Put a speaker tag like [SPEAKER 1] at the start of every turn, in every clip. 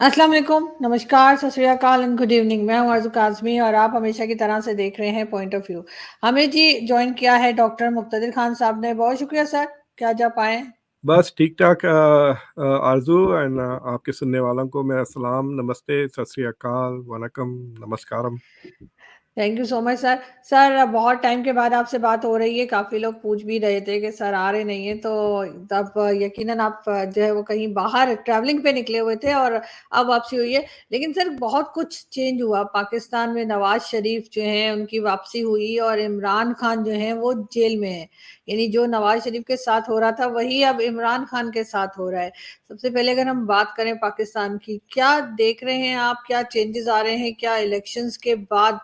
[SPEAKER 1] अस्सलाम वालेकुम, नमस्कार, सत श्री अकाल एंड गुड इवनिंग। मैं हूँ आरज़ू काज़मी और आप हमेशा की तरह से देख रहे हैं पॉइंट ऑफ व्यू। हमें जी जॉइन किया है डॉक्टर मुक़्तदिर खान साहब ने, बहुत शुक्रिया सर, कि आज आप आए।
[SPEAKER 2] बस ठीक-ठाक आरज़ू एंड आपके सुनने वालों को मेरा सलाम, नमस्ते, सत श्री अकाल, वनकम, नमस्कारम।
[SPEAKER 1] Thank you so much sir. Sir बहुत टाइम के बाद आपसे बात हो रही है, काफ़ी लोग पूछ भी रहे थे कि सर आ रहे नहीं हैं, तो तब यकीनन आप जो है वो कहीं बाहर ट्रैवलिंग पे निकले हुए थे और अब वापसी हुई है। लेकिन सर बहुत कुछ चेंज हुआ, पाकिस्तान में नवाज़ शरीफ जो हैं उनकी वापसी हुई और इमरान खान जो हैं वो जेल में हैं। यानी जो नवाज़ शरीफ के साथ हो रहा था वही अब इमरान खान के साथ हो रहा है। सबसे पहले अगर हम बात करें पाकिस्तान की, क्या देख रहे हैं आप, क्या चेंजेज़ आ रहे हैं? क्या इलेक्शंस के बाद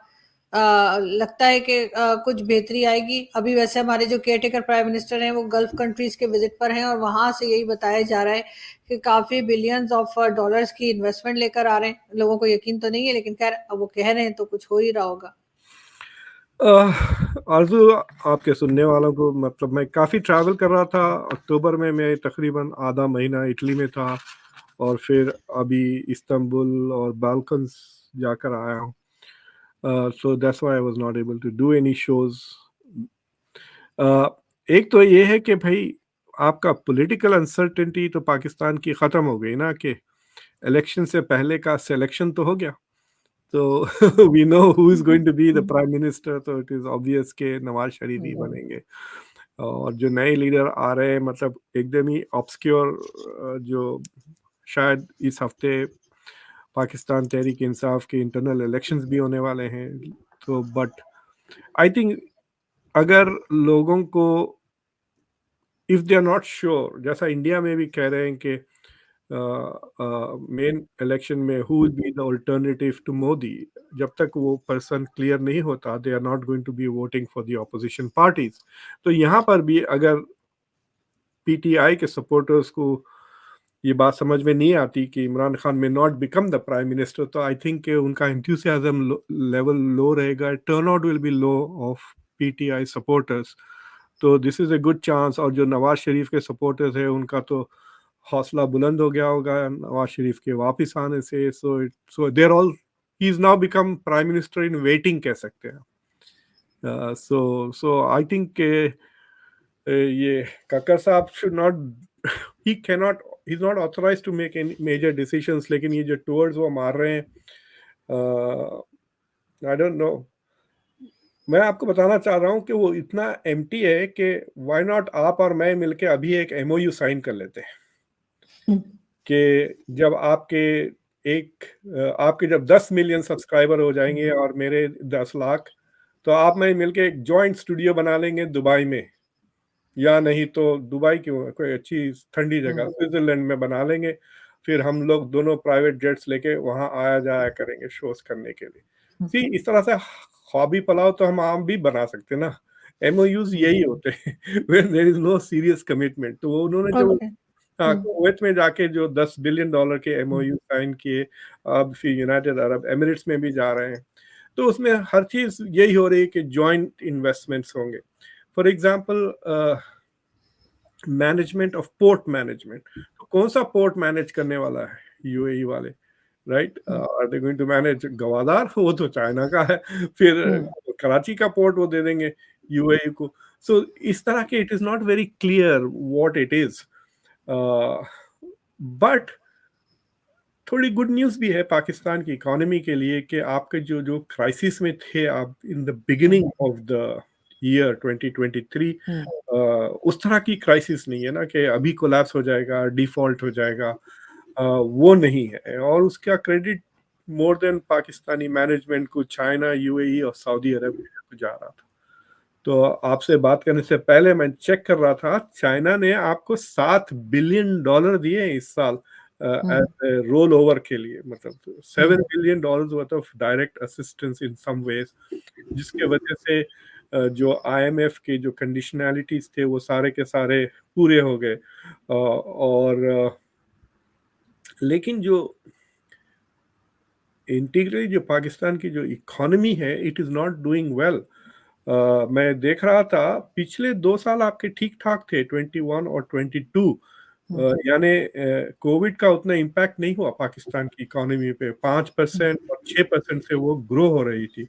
[SPEAKER 1] लगता है कि कुछ बेहतरी आएगी? अभी वैसे हमारे जो केयरटेकर प्राइम मिनिस्टर हैं वो गल्फ कंट्रीज के विजिट पर हैं और वहां से यही बताया जा रहा है कि काफी बिलियंस ऑफ डॉलर्स की इन्वेस्टमेंट लेकर आ रहे हैं। लोगों को यकीन तो नहीं है, लेकिन खैर अब वो कह रहे हैं तो कुछ हो ही रहा होगा।
[SPEAKER 2] आरज़ू आपके सुनने वालों को मतलब मैं काफ़ी ट्रैवल कर रहा था। अक्टूबर में मैं तकरीबन आधा महीना इटली में था और फिर अभी इस्तांबुल और बाल्कन्स जाकर आया हूँ। So that's why I was not able to do any shows. Uh, एक तो ये है कि भई आपका पॉलिटिकल अनसर्टेनिटी तो पाकिस्तान की ख़त्म हो गई ना, कि इलेक्शन से पहले का सिलेक्शन तो हो गया। तो we know who is going to be the prime minister, तो इट इज़ ऑब्वियस कि नवाज़ शरीफ ही बनेंगे। और जो नए लीडर आ रहे हैं मतलब एकदम ही ऑब्सक्योर, जो शायद इस हफ्ते पाकिस्तान तहरीक इंसाफ के इंटरनल इलेक्शंस भी होने वाले हैं। तो बट आई थिंक अगर लोगों को if they are not sure, जैसा इंडिया में भी कह रहे हैं कि मेन इलेक्शन में who will be the alternative to Modi, जब तक वो पर्सन क्लियर नहीं होता they are not going to be voting for the opposition parties. तो यहाँ पर भी अगर पीटीआई के सपोर्टर्स को ये बात समझ में नहीं आती कि Imran Khan may not become the prime minister, तो आई थिंक उनका एंथुसियाज्म लेवल लो रहेगा, turnout will be low of PTI supporters. तो this is a good chance. और जो नवाज शरीफ के सपोर्टर्स है उनका तो हौसला बुलंद हो गया होगा नवाज शरीफ के वापस आने से। So there all he is now become prime minister in waiting कह सकते हैं। सो सो आई थिंक ये कक्कर साहब should not he cannot he is not authorise to make any major decisions. लेकिन ये जो टूवर्ड्स वो मार रहे हैं, आई डोंट नो। मैं आपको बताना चाह रहा हूँ कि वो इतना एम्प्टी है कि व्हाई नॉट आप और मैं मिलके अभी एक एमओयू साइन कर लेते हैं कि जब आपके जब 10 मिलियन सब्सक्राइबर हो जाएंगे और मेरे 10 लाख, तो आप मैं मिलके एक जॉइंट स्टूडियो बना लेंगे दुबई में। या नहीं तो दुबई क्यों, कोई अच्छी ठंडी जगह स्विट्जरलैंड में बना लेंगे। फिर हम लोग दोनों प्राइवेट जेट्स लेके वहां आया जाया करेंगे शोज करने के लिए। सी इस तरह से हॉबी पुलाव तो हम आम भी बना सकते हैं ना। एमओयूज यही होते हैं where there is no serious commitment. तो वो उन्होंने जो
[SPEAKER 1] ओके।
[SPEAKER 2] कुवैत में जाके जो $10 बिलियन के एमओयू साइन किए, अब फिर यूनाइटेड अरब एमिरेट्स में भी जा रहे हैं। तो उसमें हर चीज यही हो रही है कि जॉइंट इन्वेस्टमेंट्स होंगे। For example management of port management, तो कौन सा पोर्ट मैनेज करने वाला है यूएई वाले, right? Are they going to manage Gwadar? वो तो चाइना का है। फिर कराची का पोर्ट वो दे देंगे यूएई को। सो इस तरह के it is not very clear what it is. But थोड़ी गुड न्यूज़ भी है पाकिस्तान की इकोनॉमी के लिए कि आपके जो जो क्राइसिस में थे आप in the beginning of the year 2023, उस तरह की क्राइसिस नहीं है ना कि अभी कोलैप्स हो जाएगा, डिफॉल्ट हो जाएगा। वो नहीं है। और उसका credit more than Pakistani management को चाइना, यूएई और सऊदी अरबिया को जा रहा था। तो आपसे बात करने से पहले मैं चेक कर रहा था, चाइना ने आपको $7 बिलियन दिए हैं इस साल एज रोल ओवर के लिए, मतलब $7 billion worth of direct assistance in some ways, जिसके वजह से जो आईएमएफ के जो कंडीशनैलिटीज थे वो सारे के सारे पूरे हो गए। लेकिन जो इंटीग्रली जो पाकिस्तान की जो इकोनॉमी है it is not doing well. मैं देख रहा था पिछले 2 साल आपके ठीक ठाक थे, 21 और 22। यानी कोविड का उतना इम्पैक्ट नहीं हुआ पाकिस्तान की इकोनॉमी पे, 5% और 6% से वो ग्रो हो रही थी।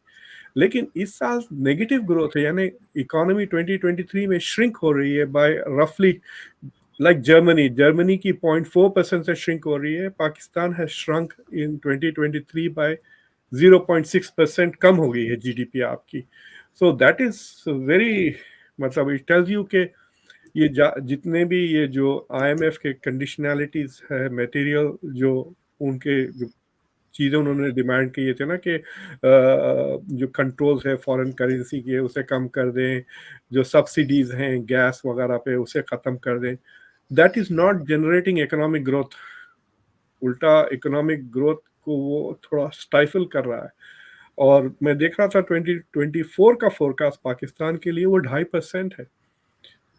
[SPEAKER 2] लेकिन इस साल नेगेटिव ग्रोथ है, यानी इकोनॉमी 2023 में श्रिंक हो रही है बाय रफली, लाइक जर्मनी की 0.4% से श्रिंक हो रही है। Pakistan has shrunk in 2023 by 0.6% कम हो गई है जीडीपी आपकी। सो दैट इज वेरी, मतलब इट टेल्स यू के ये जितने भी ये जो आईएमएफ के कंडीशनैलिटीज है, मटेरियल जो उनके जो चीज़ें उन्होंने डिमांड किए थे ना कि जो कंट्रोल्स है फॉरेन करेंसी के उसे कम कर दें, जो सब्सिडीज हैं गैस वगैरह पे उसे ख़त्म कर दें, that is not generating economic growth. उल्टा इकोनॉमिक ग्रोथ को वो थोड़ा स्टाइफल कर रहा है। और मैं देख रहा था 2024 का फोरकास्ट पाकिस्तान के लिए वो 2.5% है।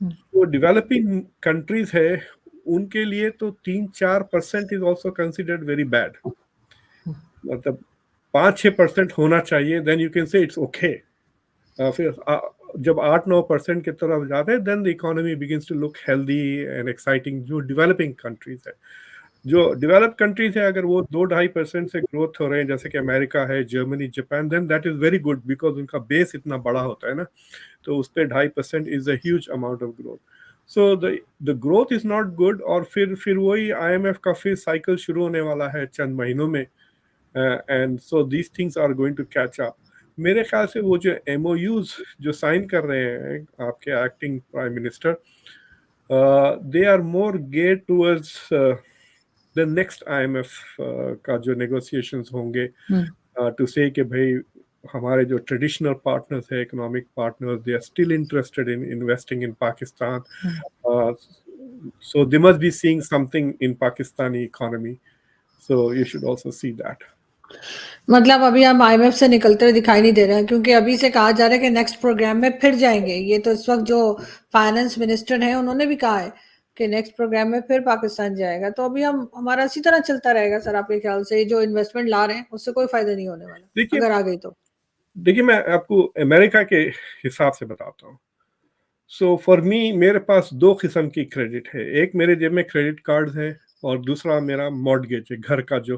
[SPEAKER 2] वो डेवलपिंग कंट्रीज है उनके लिए तो 3-4% is also considered very bad. मतलब 5-6% होना चाहिए, then you can say it's okay. फिर जब 8-9% की तरफ जाते हैं then the economy begins to look healthy and exciting. जो डेवलपिंग कंट्रीज है, जो डेवलप्ड कंट्रीज है, अगर वो 2-2.5% से ग्रोथ हो रहे हैं जैसे कि अमेरिका है, Germany, Japan, then that is very good because उनका बेस इतना बड़ा होता है ना, तो उस पर 2.5% is a huge amount of growth. So the growth is not good. और फिर वही आईएमएफ का फिर साइकिल शुरू होने वाला है चंद महीनों में, and so these things are going to catch up. मेरे ख्याल से वो जो एमओयूज जो साइन कर रहे हैं आपके acting prime minister, they are more geared towards the next IMF का जो नेगोशिएशंस होंगे, टू से कि भाई हमारे जो ट्रेडिशनल पार्टनर्स है, economic partners, they are still interested in investing in Pakistan, so they must be seeing something in Pakistani economy, so you should also see that.
[SPEAKER 1] मतलब अभी हम आईएमएफ से निकलते हुए दिखाई नहीं दे रहे हैं, क्योंकि अभी से कहा जा रहा है कि नेक्स्ट प्रोग्राम में फिर जाएंगे। ये तो इस वक्त जो फाइनेंस मिनिस्टर हैं उन्होंने भी कहा है कि नेक्स्ट प्रोग्राम में फिर पाकिस्तान जाएगा। तो अभी हम हमारा इसी तरह चलता रहेगा सर? आपके ख्याल से जो इन्वेस्टमेंट ला रहे हैं उससे कोई फायदा नहीं होने वाला
[SPEAKER 2] देखिए
[SPEAKER 1] अगर आ गई तो?
[SPEAKER 2] देखिए मैं आपको अमेरिका के हिसाब से बताता हूँ। सो फॉर मी, मेरे पास दो किस्म की क्रेडिट है। एक मेरे जेब में क्रेडिट कार्ड है और दूसरा मेरा मॉर्गेज है, घर का जो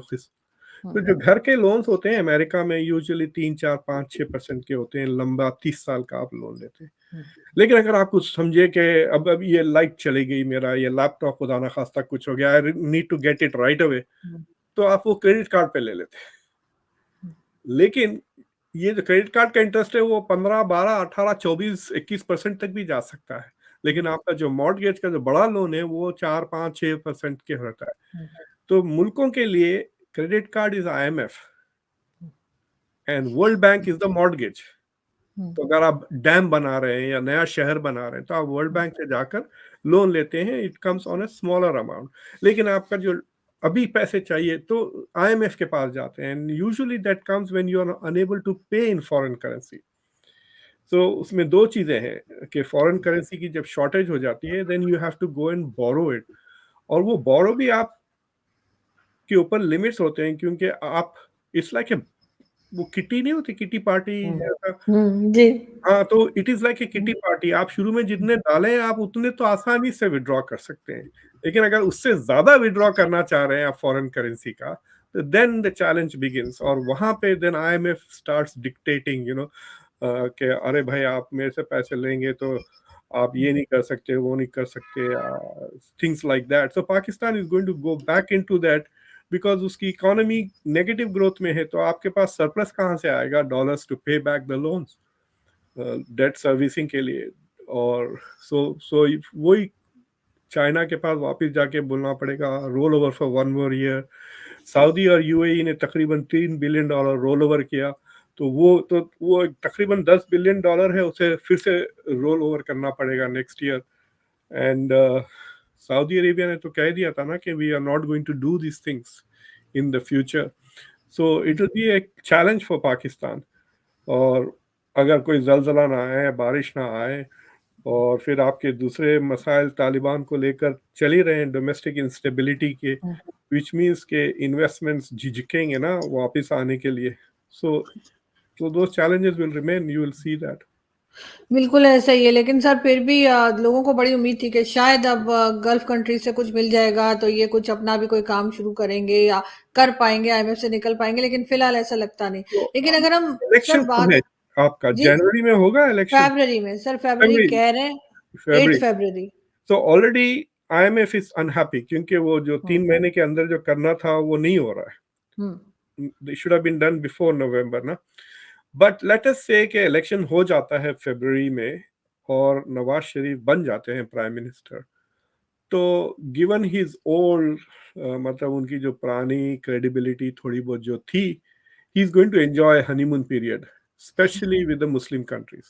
[SPEAKER 2] तो जो घर के लोन्स होते हैं अमेरिका में यूजुअली 3-4-5-6% के होते हैं, लंबा 30 साल का आप लोन लेते हैं। लेकिन अगर आप कुछ समझे कि अब ये लाइट चली गई, मेरा ये लैपटॉप खुदा ना खास्ता कुछ हो गया, I need to get it right away, तो आप वो क्रेडिट कार्ड पे ले लेते हैं। लेकिन ये जो क्रेडिट कार्ड का इंटरेस्ट है वो 15, 12, 18, 24, 21% तक भी जा सकता है। लेकिन आपका जो मॉर्गेज का जो बड़ा लोन है वो 4-5-6% के होता है। तो मुल्कों के लिए credit card is IMF and world bank is the mortgage. तो अगर आप डैम बना रहे हैं या नया शहर बना रहे हैं तो आप वर्ल्ड बैंक से जाकर लोन लेते हैं, it comes on a smaller amount. लेकिन आपका जो अभी पैसे चाहिए तो आईएमएफ के पास जाते हैं, and usually that comes when you are unable to pay in foreign currency. तो उसमें दो चीजें हैं कि फॉरेन करेंसी की जब शॉर्टेज हो जाती है then you have to go and borrow it. और वो बोरो भी आप के ऊपर लिमिट्स होते हैं, क्योंकि आप इट्स लाइक वो किटी नहीं होती, किटी पार्टी जैसा।
[SPEAKER 1] जी।
[SPEAKER 2] हाँ, तो it is like a kitty party. आप शुरू में जितने डालें आप उतने तो आसानी से विड्रॉ कर सकते हैं। लेकिन अगर उससे ज्यादा विड्रॉ करना चाह रहे हैं आप फॉरेन करेंसी का, तो देन द चैलेंज बिगिंस। और वहां पे देन आईएमएफ स्टार्ट्स डिक्टेटिंग, कि अरे भाई आप मेरे से पैसे लेंगे तो आप ये नहीं कर सकते, वो नहीं कर सकते, things like that. So Pakistan is going to go back into that because उसकी इकोनॉमी नेगेटिव ग्रोथ में है। तो आपके पास सरप्लस कहाँ से आएगा dollars to pay back the loans, debt servicing के लिए। और सो वही चाइना के पास वापस जाके बोलना पड़ेगा roll over for 1 more year। Saudi और यूएई ने तकरीबन $3 बिलियन रोल ओवर किया, तो वो तकरीबन $10 बिलियन है, उसे फिर से रोल ओवर करना पड़ेगा next year. And Saudi Arabia ने तो कह दिया था ना कि we are not going to do this things in the future. So it will be एक चैलेंज फॉर पाकिस्तान। और अगर कोई जलजला ना आए, बारिश ना आए, और फिर आपके दूसरे मसाइल तालिबान को लेकर चल ही रहे हैं, डोमेस्टिक इंस्टेबिलिटी के, विच मीन्स के इन्वेस्टमेंट्स झिझकेंगे ना वापस आने के लिए। सो दो challenges will remain, you will see that.
[SPEAKER 1] बिल्कुल ऐसा ही है, लेकिन सर फिर भी लोगों को बड़ी उम्मीद थी कि शायद अब गल्फ कंट्री से कुछ मिल जाएगा तो ये कुछ अपना भी कोई काम शुरू करेंगे या कर पाएंगे, आईएमएफ से निकल पाएंगे, लेकिन फिलहाल ऐसा लगता नहीं।
[SPEAKER 2] तो
[SPEAKER 1] लेकिन अगर हम सर
[SPEAKER 2] इलेक्शन कब है
[SPEAKER 1] बात
[SPEAKER 2] आपका?
[SPEAKER 1] जी
[SPEAKER 2] जनवरी में होगा इलेक्शन?
[SPEAKER 1] फरवरी में सर, फरवरी
[SPEAKER 2] फरवरी,
[SPEAKER 1] कह रहे हैं,
[SPEAKER 2] फरवरी।
[SPEAKER 1] 8 फरवरी।
[SPEAKER 2] तो ऑलरेडी आईएमएफ इज अनहैप्पी क्योंकि वो जो
[SPEAKER 1] हम्म
[SPEAKER 2] 3 महीने के अंदर जो करना था वो नहीं हो रहा है।
[SPEAKER 1] हम्म
[SPEAKER 2] They should have been done before November ना। बट लेट अस से कि इलेक्शन हो जाता है फरवरी में और नवाज शरीफ बन जाते हैं प्राइम मिनिस्टर, तो गिवन हिज ओल्ड, मतलब उनकी जो पुरानी क्रेडिबिलिटी थोड़ी बहुत जो थी, he is going to enjoy honeymoon period specially with the Muslim countries.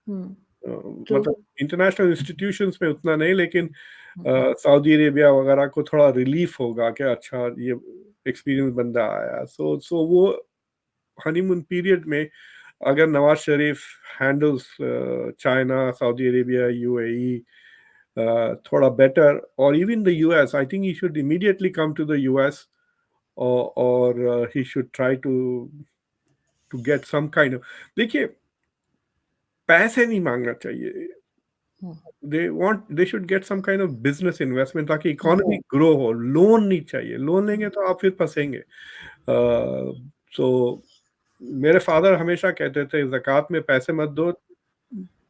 [SPEAKER 1] Hmm true.
[SPEAKER 2] मतलब इंटरनेशनल इंस्टीट्यूशंस में उतना नहीं, लेकिन सऊदी अरेबिया वगैरह को थोड़ा रिलीफ होगा कि अच्छा ये एक्सपीरियंस बंदा आया। सो वो हनीमून पीरियड में अगर Nawaz Sharif handles China, Saudi Arabia, UAE थोड़ा बेटर, और even the US, I think he should immediately come to the US, और he should try to get some kind of, देखिए पैसे नहीं मांगना चाहिए, they should get some kind of business investment ताकि economy grow हो। Loan नहीं चाहिए, लोन लेंगे तो आप फिर फंसेंगे। सो मेरे फादर हमेशा कहते थे ज़कात में पैसे मत दो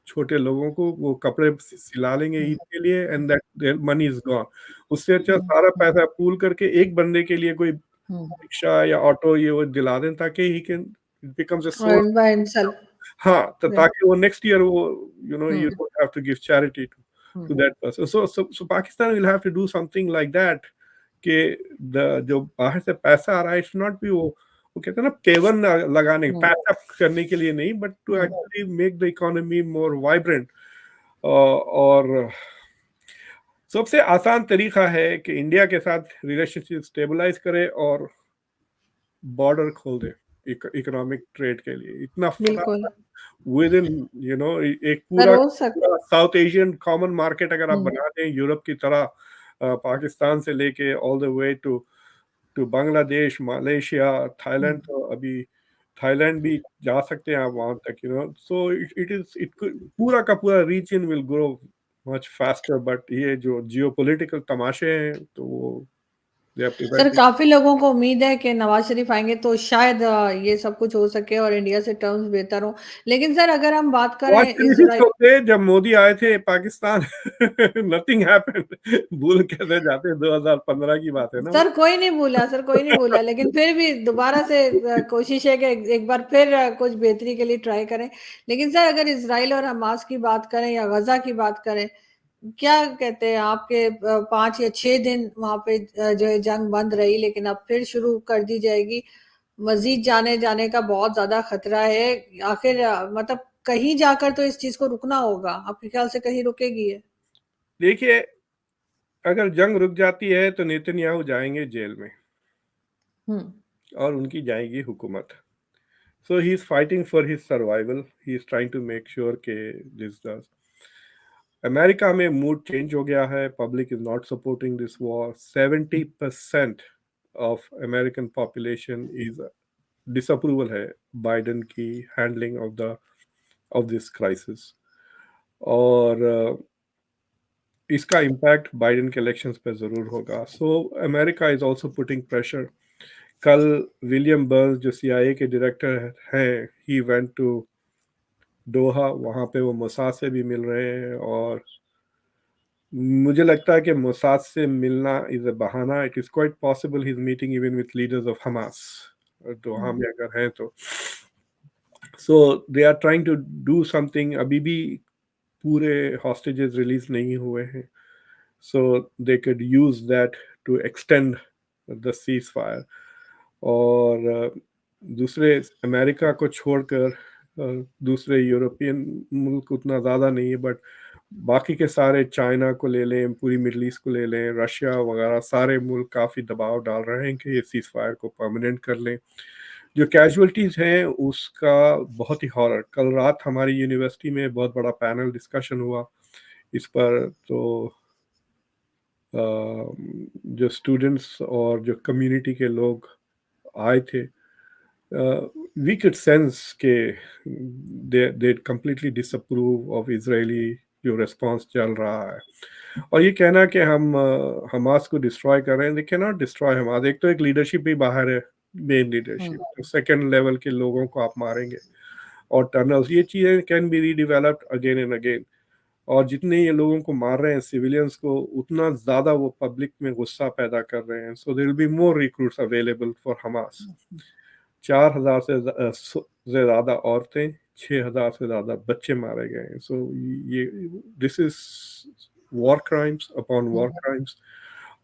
[SPEAKER 2] छोटे लोगों को, वो कपड़े सिला लेंगे ईद के लिए and that their money is gone. उससे अच्छा सारा पैसा पूल करके एक बंदे के लिए कोई रिक्शा या ऑटो ये वो दिला दें ताकि he can becomes a source.
[SPEAKER 1] Earn by himself.
[SPEAKER 2] हाँ, तो ताकि वो नेक्स्ट ईयर वो you
[SPEAKER 1] hmm
[SPEAKER 2] don't have to give charity to that person. So Pakistan will have to do something like that कि जो बाहर से पैसा आ रहा है इट्स नॉट भी वो कहते हैं ना पेवन लगाने, पैच अप करने के लिए नहीं, but to actually make the economy more vibrant. और सबसे आसान तरीका है कि इंडिया के साथ रिलेशनशिप स्टेबलाइज करे और बॉर्डर खोल दे इकोनॉमिक ट्रेड के लिए। इतना
[SPEAKER 1] बिल्कुल
[SPEAKER 2] फटाफट विद इन एक
[SPEAKER 1] सर
[SPEAKER 2] पूरा
[SPEAKER 1] हो सकता।
[SPEAKER 2] साउथ एशियन कॉमन मार्केट अगर आप बना दें यूरोप की तरह, पाकिस्तान से लेके all the way to Bangladesh, Malaysia, Thailand, तो अभी थाईलैंड भी जा सकते हैं आप वहां तक, सो इट पूरा का पूरा region will grow much faster. But ये जो जियोपॉलिटिकल तमाशे हैं तो वो दे आर
[SPEAKER 1] सर
[SPEAKER 2] प्रिवेंटिंग।
[SPEAKER 1] काफी लोगों को उम्मीद है कि नवाज शरीफ आएंगे तो शायद ये सब कुछ हो सके और इंडिया से टर्म्स बेहतर हो। लेकिन सर अगर हम बात
[SPEAKER 2] नवाज
[SPEAKER 1] करें
[SPEAKER 2] शरीफ
[SPEAKER 1] इसराइल।
[SPEAKER 2] होते जब मोदी आए थे पाकिस्तान नथिंग हैपेंड। भूल कैसे जाते, 2015 की बात है ना वो।
[SPEAKER 1] सर कोई नहीं भूला, सर कोई नहीं भूला, लेकिन फिर भी दोबारा से कोशिश है कि एक बार फिर कुछ बेहतरी के लिए ट्राई करें। लेकिन सर अगर इसराइल और हमास की बात करें या गजा की बात करें, क्या कहते हैं आपके 5 या 6 दिन वहां पे जो है जंग बंद रही, लेकिन अब फिर शुरू कर दी जाएगी। मजीद जाने जाने का बहुत ज्यादा खतरा है। आखिर मतलब कहीं जाकर तो इस चीज को रुकना होगा, आपके ख्याल से कहीं रुकेगी ये?
[SPEAKER 2] देखिए, अगर जंग रुक जाती है तो नेतन्याहू जाएंगे जेल में
[SPEAKER 1] हम्म
[SPEAKER 2] और उनकी जाएगी हुकूमत। So he is fighting for his survival, he is trying to make sure के दिस डज। अमेरिका में मूड चेंज हो गया है, public is not supporting this war. 70% of American population is disapproval है बाइडेन की हैंडलिंग ऑफ दिस क्राइसिस। और इसका impact Biden के इलेक्शंस पे ज़रूर होगा। सो America is also putting pressure. कल विलियम बर्न्स जो सीआईए के डायरेक्टर हैं, ही वेंट टू दोहा, वहाँ पे वो मोसाद से भी मिल रहे हैं, और मुझे लगता है कि मोसाद से मिलना इज अ बहाना। It is quite possible he is meeting even with leaders of Hamas Doha में अगर हैं तो। So they are trying to do something. अभी भी पूरे हॉस्टेजेस रिलीज नहीं हुए हैं, so they could use that to extend the ceasefire। और दूसरे अमेरिका को छोड़कर दूसरे यूरोपियन मुल्क उतना ज़्यादा नहीं है, बट बाकी के सारे, चाइना को ले लें, पूरी मिडल ईस्ट को ले लें, रशिया वगैरह सारे मुल्क काफ़ी दबाव डाल रहे हैं कि ये सीज फायर को परमानेंट कर लें। जो कैजुअलिटीज़ हैं उसका बहुत ही हॉरर। कल रात हमारी यूनिवर्सिटी में बहुत बड़ा पैनल डिस्कशन हुआ इस पर, तो जो स्टूडेंट्स और जो कम्युनिटी के लोग आए थे, we could sense के they completely disapprove of Israeli जो response चल रहा है। और ये कहना कि हम हमास को डिस्ट्रॉय कर रहे हैं, they can not destroy Hamas. एक तो एक लीडरशिप भी बाहर है, मेन लीडरशिप, तो सेकंड लेवल के लोगों को आप मारेंगे और टनल्स, ये चीजें can be redeveloped again and again. और जितने ये लोगों को मार रहे हैं सिविलियंस को, उतना ज्यादा वो पब्लिक में गुस्सा पैदा कर रहे हैं। So there will be more recruits available for Hamas. 4,000 से ज्यादा औरतें, 6,000 से ज्यादा बच्चे मारे गए हैं। सो ये this is war crimes upon war crimes.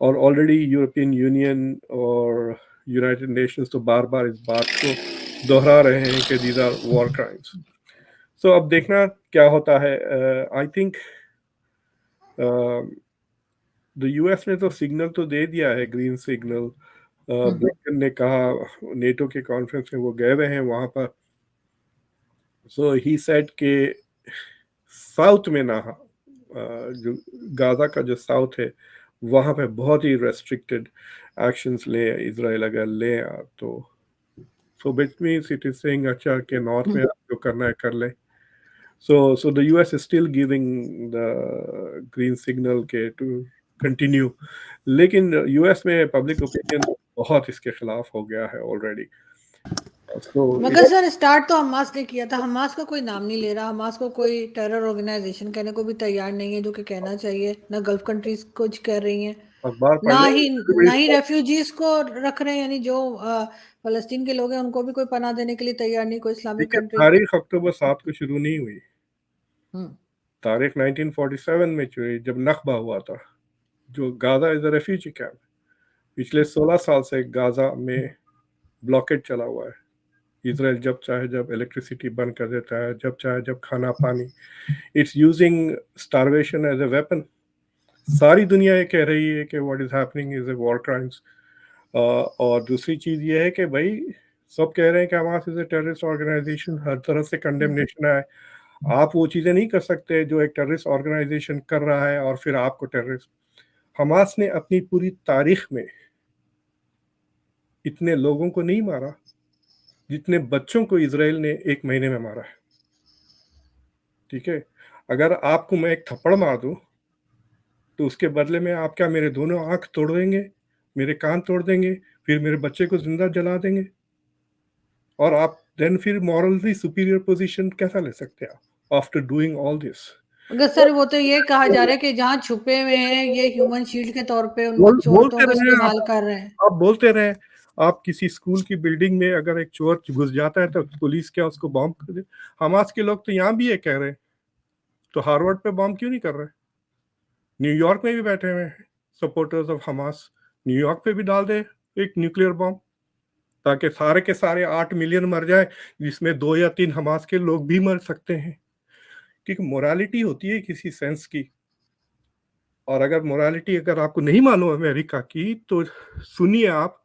[SPEAKER 2] और ऑलरेडी यूरोपियन यूनियन और यूनाइटेड नेशंस तो बार बार इस बात को दोहरा रहे हैं कि दीज आर वॉर क्राइम्स। सो अब देखना क्या होता है। आई थिंक द यूएस ने तो सिग्नल तो दे दिया है, ग्रीन सिग्नल। ब्लिंकन ने कहा, नेटो के कॉन्फ्रेंस में वो गए हुए हैं वहां पर। सो ही सेड के साउथ में ना, जो गाजा का जो साउथ है वहां पे बहुत ही रेस्ट्रिक्टेड एक्शंस ले इजराइल अगर ले तो। So which means it is saying अच्छा कि नॉर्थ में आप जो करना है कर ले। So the US is still giving the green signal के to continue, लेकिन यूएस में पब्लिक ओपिनियन बहुत इसके खिलाफ हो गया है ऑलरेडी। So
[SPEAKER 1] मगर सर स्टार्ट तो हमास ने किया था, हमास का कोई नाम नहीं ले रहा, हमास को कोई टेरर ऑर्गेनाइजेशन कहने को भी तैयार नहीं है, जो कि कहना चाहिए। ना गल्फ कंट्रीज कुछ कह रही हैं,
[SPEAKER 2] अखबार पढ़
[SPEAKER 1] ना
[SPEAKER 2] ले,
[SPEAKER 1] ही ना ही रेफ्यूजीज को रख रहे हैं, यानी जो फलस्तीन के लोग हैं उनको भी कोई पनाह देने के लिए तैयार नहीं, कोई इस्लामिक
[SPEAKER 2] देखिए
[SPEAKER 1] कंट्री।
[SPEAKER 2] तारीख अक्टूबर 7 को शुरू नहीं हुई,
[SPEAKER 1] हम्म
[SPEAKER 2] तारीख 1947 में हुई, जब नक्बा हुआ था। जो Gaza is a refugee camp, पिछले 16 साल से गाजा में ब्लॉकेट चला हुआ है। इसराइल जब चाहे जब इलेक्ट्रिसिटी बंद कर देता है, जब चाहे जब खाना पानी। It's using starvation as a weapon. सारी दुनिया ये कह रही है कि what is happening is a war crimes. और दूसरी चीज ये है कि भाई सब कह रहे हैं कि Hamas is a terrorist organisation, हर तरफ से कंडेमनेशन है। आप वो चीजें नहीं कर सकते जो एक टेररिस्ट ऑर्गेनाइजेशन कर रहा है और फिर आपको टेररिस्ट। हमास ने अपनी पूरी तारीख में इतने लोगों को नहीं मारा जितने बच्चों को इसराइल ने एक महीने में मारा है। ठीक है, अगर आपको मैं एक थप्पड़ मार दूं तो उसके बदले में आप क्या मेरे दोनों आंख तोड़ देंगे, मेरे कान तोड़ देंगे, फिर मेरे बच्चे को जिंदा जला देंगे? और आप देन फिर मॉरली सुपीरियर पोजीशन कैसा ले सकते हैं आप आफ्टर डूइंग ऑल दिस?
[SPEAKER 1] मगर सर वो तो ये कहा जा रहा है कि जहाँ छुपे हुए हैं ये ह्यूमन शील्ड के तौर पे उन बच्चों औरतों
[SPEAKER 2] बोलते
[SPEAKER 1] को
[SPEAKER 2] रहे
[SPEAKER 1] इस्तेमाल कर रहे हैं।
[SPEAKER 2] आप बोलते रहे। आप किसी स्कूल की बिल्डिंग में अगर एक चोर घुस जाता है तो पुलिस क्या उसको बॉम्ब कर दे? हमास के लोग तो यहाँ भी ये कह रहे हैं, तो हार्वर्ड पे बॉम्ब क्यों नहीं कर रहे? न्यूयॉर्क में भी बैठे हुए हैं सपोर्टर्स ऑफ हमास, न्यूयॉर्क पे भी डाल दे एक न्यूक्लियर बॉम्ब, ताकि सारे के सारे 8 मिलियन मर जाए, जिसमें 2 या 3 हमास के लोग भी मर सकते हैं। क्योंकि मोरालिटी होती है किसी सेंस की। और अगर मोरालिटी अगर आपको नहीं मालूम अमेरिका की, तो सुनिए आप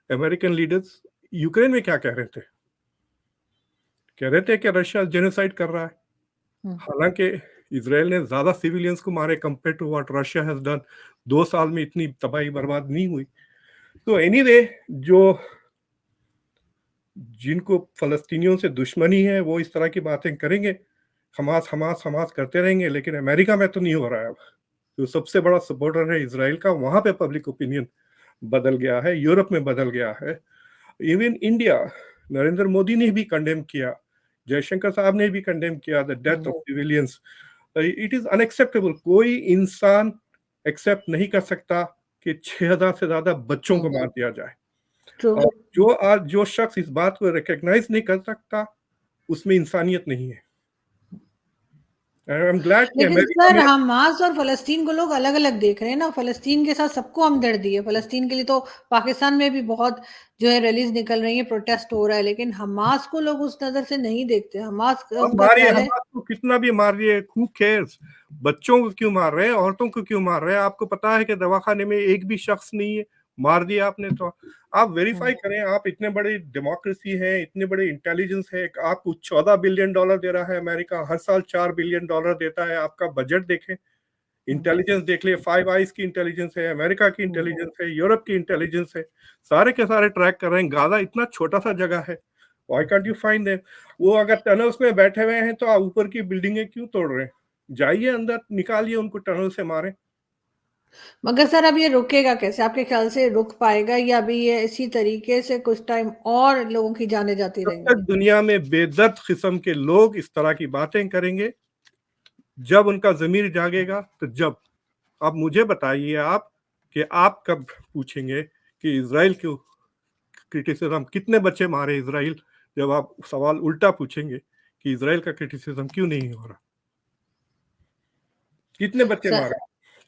[SPEAKER 2] अमेरिकन लीडर्स यूक्रेन में क्या कह रहे थे। कह रहे थे कि रशिया जेनोसाइड कर रहा है। हालांकि इसराइल ने ज्यादा सिविलियंस को मारे compare to what Russia has done. 2 साल में इतनी तबाही बर्बाद नहीं हुई। तो एनीवे, जो जिनको फलस्तीनियों से दुश्मनी है वो इस तरह की बातें करेंगे, हमास हमास हमास करते रहेंगे। लेकिन अमेरिका में तो नहीं हो रहा है। अब जो सबसे बड़ा सपोर्टर है इसराइल का, वहां पे पब्लिक ओपिनियन बदल गया है, यूरोप में बदल गया है। इवन इंडिया, नरेंद्र मोदी ने भी कंडेम किया, जयशंकर साहब ने भी कंडेम किया the death of civilians. It is unacceptable. कोई इंसान एक्सेप्ट नहीं कर सकता कि 6,000 से ज्यादा बच्चों को मार दिया जाए। और जो शख्स इस बात को रिकॉग्नाइज नहीं कर सकता, उसमें इंसानियत नहीं है। आई एम ग्लैड कि
[SPEAKER 1] लेकिन
[SPEAKER 2] अमेरिका
[SPEAKER 1] सर
[SPEAKER 2] में
[SPEAKER 1] हमास और फलस्तीन को लोग अलग अलग देख रहे हैं ना, फलस्तीन के साथ सबको हमदर्दी है। फलस्तीन के लिए तो पाकिस्तान में भी बहुत जो है रैलीज निकल रही है, प्रोटेस्ट हो रहा है, लेकिन हमास को लोग उस नजर से नहीं देखते। हमास उनका
[SPEAKER 2] मारिए,
[SPEAKER 1] क्या है।
[SPEAKER 2] हमास को कितना भी मारिए, हू केयर्स? बच्चों को क्यों मार रहे हैं, औरतों को क्यों मार रहे हैं? आपको पता है कि दवाखाने में एक भी शख्स नहीं है, मार दिया आपने तो। आप वेरीफाई करें। आप इतने बड़े डेमोक्रेसी है, इतने बड़े इंटेलिजेंस है, आपको $14 बिलियन दे रहा है अमेरिका, हर साल $4 बिलियन देता है। आपका बजट देखें, इंटेलिजेंस देख लिए, फाइव आइज की इंटेलिजेंस है, अमेरिका की इंटेलिजेंस है, यूरोप की इंटेलिजेंस है, सारे के सारे ट्रैक कर रहे हैं। गाजा इतना छोटा सा जगह है, why can't you find them? वो अगर टनल्स में बैठे हुए हैं तो आप ऊपर की बिल्डिंगें क्यों तोड़ रहे हैं? जाइए अंदर, निकालिए उनको, टनल से मारें।
[SPEAKER 1] मगर सर अब ये रुकेगा कैसे? आपके ख्याल से रुक पाएगा या अभी ये इसी तरीके से कुछ टाइम और लोगों की जानें जाती
[SPEAKER 2] जब तक
[SPEAKER 1] रहेंगी?
[SPEAKER 2] दुनिया में बेदर्द किस्म के लोग इस तरह की बातें करेंगे, जब उनका ज़मीर जागेगा तो जब। अब मुझे बताइए आप कि आप कब पूछेंगे कि इज़राइल क्यों क्रिटिसिज्म, कितने बच्चे मारे इज़राइल, जब आप सवाल उल्टा पूछेंगे कि इज़राइल का क्रिटिसिज्म क्यों नहीं हो रहा? कितने बच्चे
[SPEAKER 1] सर
[SPEAKER 2] मारे?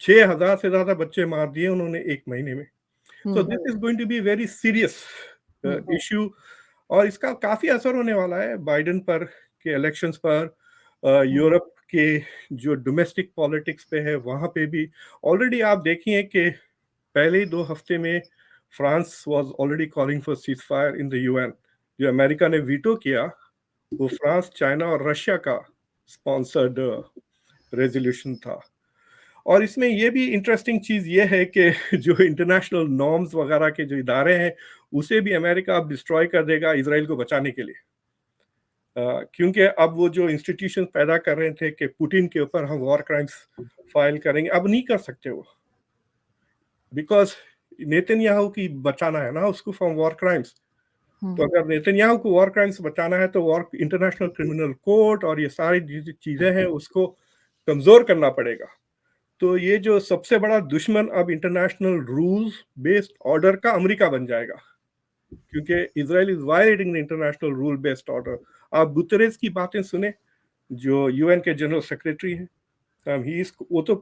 [SPEAKER 2] 6,000 से ज़्यादा बच्चे मार दिए उन्होंने 1 महीने में। So
[SPEAKER 1] hmm
[SPEAKER 2] this is going to be very serious
[SPEAKER 1] hmm
[SPEAKER 2] issue, और इसका काफी असर होने वाला है बाइडेन पर, के इलेक्शंस पर,
[SPEAKER 1] हम्म
[SPEAKER 2] यूरोप के जो डोमेस्टिक पॉलिटिक्स पे है वहां पे भी। ऑलरेडी आप देखिए कि पहले ही 2 हफ्ते में France was already calling for cease fire in the UN. जो अमेरिका ने वीटो किया, वो फ्रांस, चाइना और रशिया का स्पॉन्सर्ड रेजोल्यूशन था। और इसमें ये भी इंटरेस्टिंग चीज़ ये है कि जो इंटरनेशनल नॉर्म्स वगैरह के जो इदारे हैं, उसे भी अमेरिका अब डिस्ट्रॉय कर देगा इसराइल को बचाने के लिए। क्योंकि अब वो जो इंस्टीट्यूशन पैदा कर रहे थे कि पुतिन के ऊपर हम वॉर क्राइम्स फाइल करेंगे, अब नहीं कर सकते वो, बिकॉज नेतन्याहू की बचाना है ना उसको फ्रॉम वॉर क्राइम्स। तो अगर नेतन्याहू को वॉर क्राइम्स बचाना है तो वॉर इंटरनेशनल क्रिमिनल कोर्ट और ये सारी चीज़ें हैं उसको कमज़ोर करना पड़ेगा। तो ये जो सबसे बड़ा दुश्मन अब इंटरनेशनल रूल्स बेस्ड ऑर्डर का अमेरिका बन जाएगा, क्योंकि Israel is violating the international rule based order. आप गुतरेस की बातें सुने, जो यूएन के जनरल सेक्रेटरी हैं, वो तो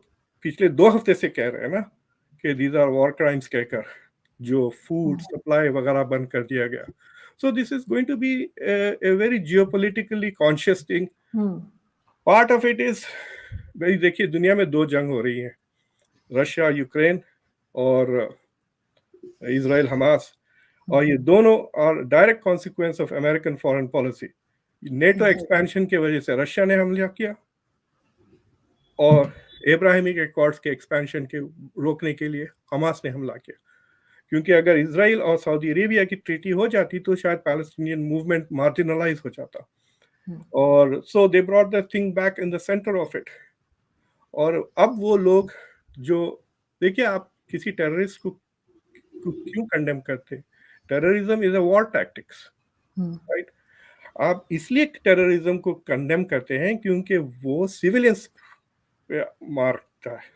[SPEAKER 2] पिछले 2 हफ्ते से कह रहे हैं ना कि दीज आर वॉर क्राइम्स कहकर, जो फूड सप्लाई वगैरह बंद कर दिया गया। So this is going to be a very geopolitically conscious thing. Part of it is, भाई देखिए दुनिया में 2 जंग हो रही हैं, रशिया यूक्रेन और इजराइल हमास, और ये दोनों are direct consequence of American foreign policy. NATO expansion की वजह से रशिया ने हमला किया, और इब्राहिमिक अकॉर्ड्स के एक्सपेंशन के रोकने के लिए हमास ने हमला किया। क्योंकि अगर इजराइल और सऊदी अरेबिया की ट्रीटी हो जाती तो शायद पैलेस्टीनियन मूवमेंट मार्जिनलाइज हो जाता, और so they brought the thing back in the centre of it. और अब वो लोग जो, देखिए आप किसी टेररिस्ट को क्यों कंडेम करते? Terrorism is a war tactics, right? आप इसलिए टेररिज्म को कंडेम करते हैं क्योंकि वो सिविलियंस पे मारता है।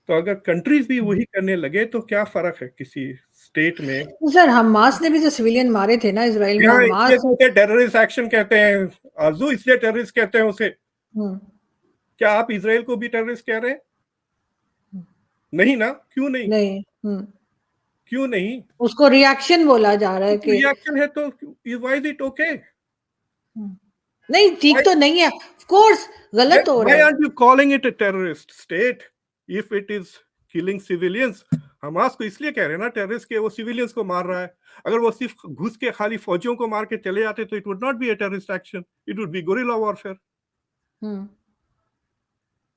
[SPEAKER 2] तो अगर कंट्रीज भी वही करने लगे तो क्या फर्क है किसी स्टेट में?
[SPEAKER 1] सर हमास ने भी तो सिविलियन मारे थे ना इजराइल में।
[SPEAKER 2] यहाँ इसलिए
[SPEAKER 1] हमास
[SPEAKER 2] कहते हैं टेररिस्ट एक्शन कहते हैं, आजू इसलिए टेररिस्ट कहते हैं उसे।
[SPEAKER 1] हम्म
[SPEAKER 2] क्या आप इजराइल को भी टेररिस्ट कह रहे हैं? नहीं ना, क्यों नहीं?
[SPEAKER 1] नहीं
[SPEAKER 2] क्यों नहीं?
[SPEAKER 1] उसको रिएक्शन बोला जा रहा है कि
[SPEAKER 2] रिएक्शन है तो व्हाई इज इट ओके?
[SPEAKER 1] नहीं, ठीक तो नहीं है, ऑफ कोर्स गलत हो रहा
[SPEAKER 2] Why
[SPEAKER 1] है।
[SPEAKER 2] aren't you calling it a terrorist state if it is killing civilians? Hamas को इसलिए कह रहे हैं ना टेररिस्ट के, वो सिविलियंस को मार रहा है। अगर वो सिर्फ घुस के खाली फौजियों को मार के चले जाते तो it would not be a terrorist action, it would be guerrilla warfare.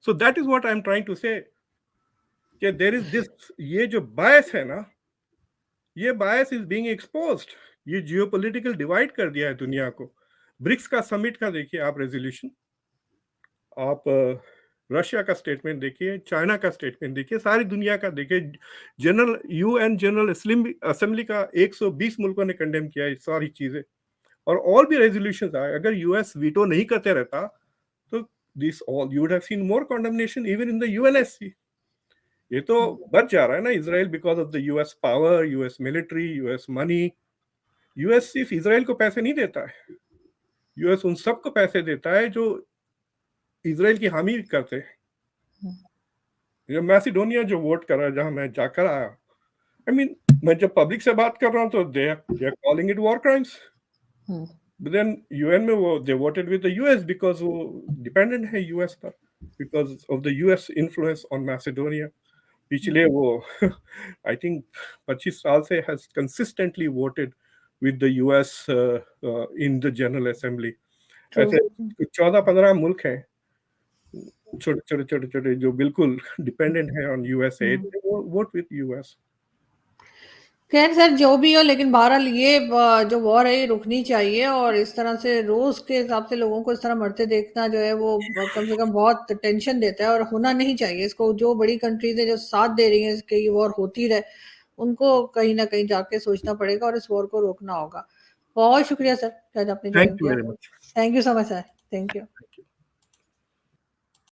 [SPEAKER 2] So that is what I am trying to say, कि देयर इज दिस, ये जो बायस है ना, ये बायस इज बीइंग एक्सपोज्ड। ये जियोपॉलिटिकल डिवाइड कर दिया है दुनिया को। ब्रिक्स का समिट का देखिए आप रेजोल्यूशन, आप रशिया का स्टेटमेंट देखिए, चाइना का स्टेटमेंट देखिए, सारी दुनिया का देखिए। जनरल यूएन जनरल असेंबली का 120 मुल्कों ने कंडेम किया ये सारी चीजें, और और भी रेजोल्यूशंस आए। अगर यूएस वीटो नहीं करते रहता तो this all you would have seen more condemnation even in the UNSC. ये तो बच जा रहा है ना Israel because of the US power, US military, US money. US सिर्फ इजराइल को पैसे नहीं देता है, यूएस उन सबको पैसे देता है जो इजराइल की हामी करते हैं। ये मैसिडोनिया जो वोट कर रहा है, जहां मैं जाकर आया, आई मीन मैं जब पब्लिक से बात कर रहा हूँ तो they are calling it war crimes, but then UN में वो they voted with the US because वो डिपेंडेंट है यूएस पर, because of the US influence on Macedonia. पिछले वो आई थिंक 25 साल से has consistently voted with the US in the general assembly. ऐसे 14-15 मुल्क हैं छोटे छोटे छोटे छोटे जो बिल्कुल डिपेंडेंट है on USA, vote with US.
[SPEAKER 1] खैर सर जो भी हो, लेकिन बहरहाल ये जो वॉर है ये रुकनी चाहिए, और इस तरह से रोज के हिसाब से लोगों को इस तरह मरते देखना जो है वो कम से कम बहुत टेंशन देता है, और होना नहीं चाहिए। इसको जो बड़ी कंट्रीज है जो साथ दे रही है कि ये वॉर होती रहे, उनको कहीं ना कहीं जाके सोचना पड़ेगा और इस वॉर को रोकना होगा। बहुत शुक्रिया सर, आज आपने ज्वाइन
[SPEAKER 2] थैंक यू
[SPEAKER 1] किया।
[SPEAKER 2] Very much.
[SPEAKER 1] Thank you so much sir. Thank you.